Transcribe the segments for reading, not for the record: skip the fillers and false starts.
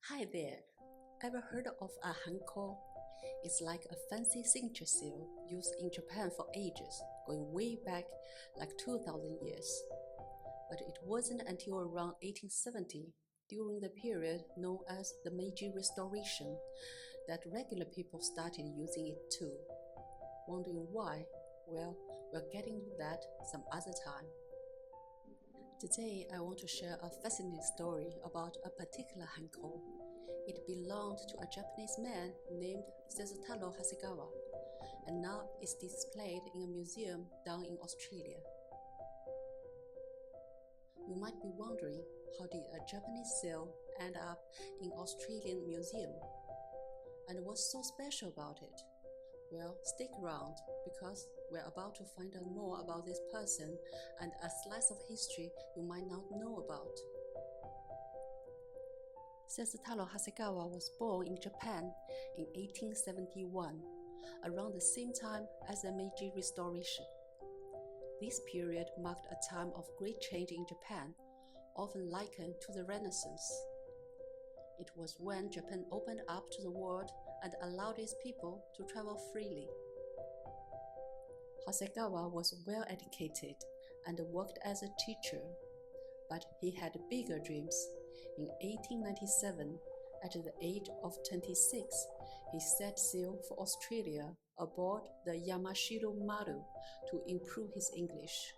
Hi there. Ever heard of a Hanko? It's like a fancy signature seal used in Japan for ages, going way back like 2000 years. But it wasn't until around 1870, during the period known as the Meiji Restoration, that regular people started using it too. Wondering why? Well, we're getting to that some other time. Today, I want to share a fascinating story about a particular Hanko. It belonged to a Japanese man named Sezutaro Hasegawa, and now is displayed in a museum down in Australia. You might be wondering, how did a Japanese seal end up in Australian museum? And what's so special about it? Well, stick around, because we're about to find out more about this person and a slice of history you might not know about. Sezutaro Hasegawa was born in Japan in 1871, around the same time as the Meiji Restoration. This period marked a time of great change in Japan, often likened to the Renaissance. It was when Japan opened up to the world and allowed its people to travel freely. Hasegawa was well educated and worked as a teacher, but he had bigger dreams. In 1897, at the age of 26, he set sail for Australia aboard the Yamashiro Maru to improve his English.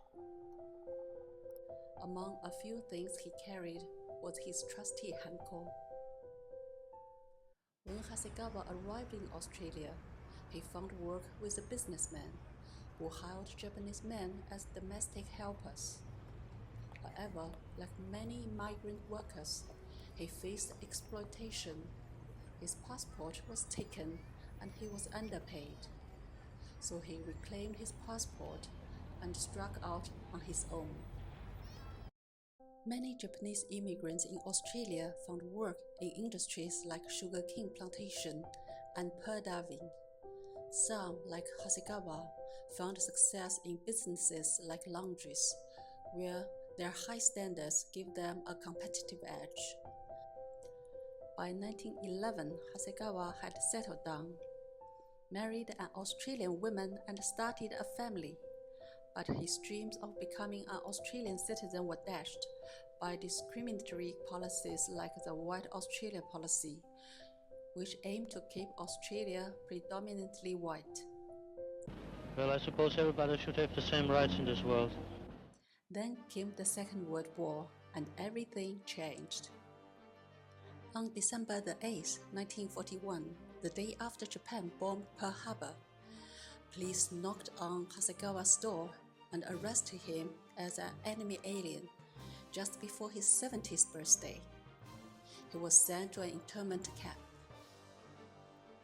Among a few things he carried was his trusty Hanko. When Hasegawa arrived in Australia, he found work with a businessman who hired Japanese men as domestic helpers. However, like many migrant workers, he faced exploitation. His passport was taken and he was underpaid. So he reclaimed his passport and struck out on his own. Many Japanese immigrants in Australia found work in industries like sugarcane plantation and pearl diving. Some, like Hasegawa, found success in businesses like laundries, where their high standards gave them a competitive edge. By 1911, Hasegawa had settled down, married an Australian woman and started a family. But his dreams of becoming an Australian citizen were dashed by discriminatory policies like the White Australia policy, which aimed to keep Australia predominantly white. Well, I suppose everybody should have the same rights in this world. Then came the Second World War, and everything changed. On December the 8th, 1941, the day after Japan bombed Pearl Harbor, police knocked on Hasegawa's door and arrested him as an enemy alien just before his 70th birthday. He was sent to an internment camp.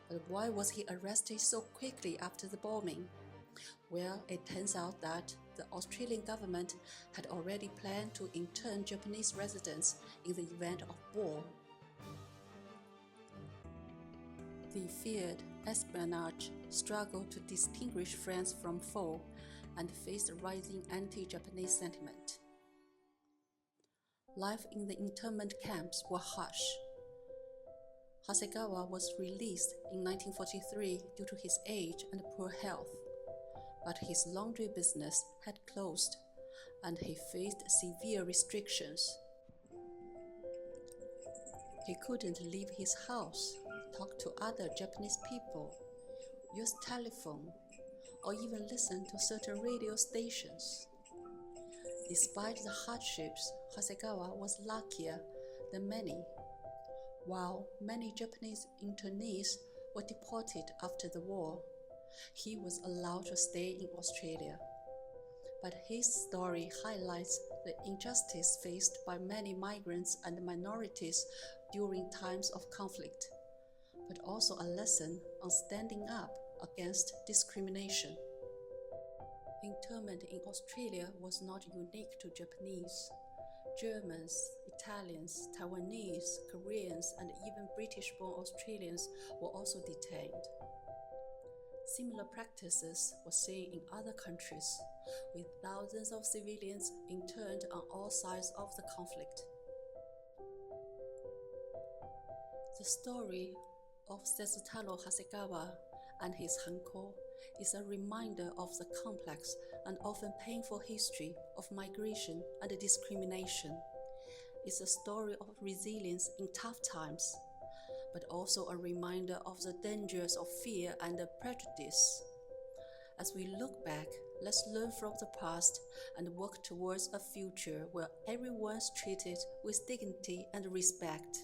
But why was he arrested so quickly after the bombing? Well, it turns out that the Australian government had already planned to intern Japanese residents in the event of war. The feared espionage struggled to distinguish friends from foe and faced rising anti-Japanese sentiment. Life in the internment camps was harsh. Hasegawa was released in 1943 due to his age and poor health, but his laundry business had closed and he faced severe restrictions. He couldn't leave his house, talk to other Japanese people, use telephone, or even listen to certain radio stations. Despite the hardships, Hasegawa was luckier than many. While many Japanese internees were deported after the war, he was allowed to stay in Australia. But his story highlights the injustice faced by many migrants and minorities during times of conflict, but also a lesson on standing up against discrimination. Internment in Australia was not unique to Japanese. Germans, Italians, Taiwanese, Koreans, and even British-born Australians were also detained. Similar practices were seen in other countries, with thousands of civilians interned on all sides of the conflict. The story of Setsutaro Hasegawa and his Hanko is a reminder of the complex and often painful history of migration and discrimination. It's a story of resilience in tough times, but also a reminder of the dangers of fear and prejudice. As we look back, let's learn from the past and work towards a future where everyone's treated with dignity and respect.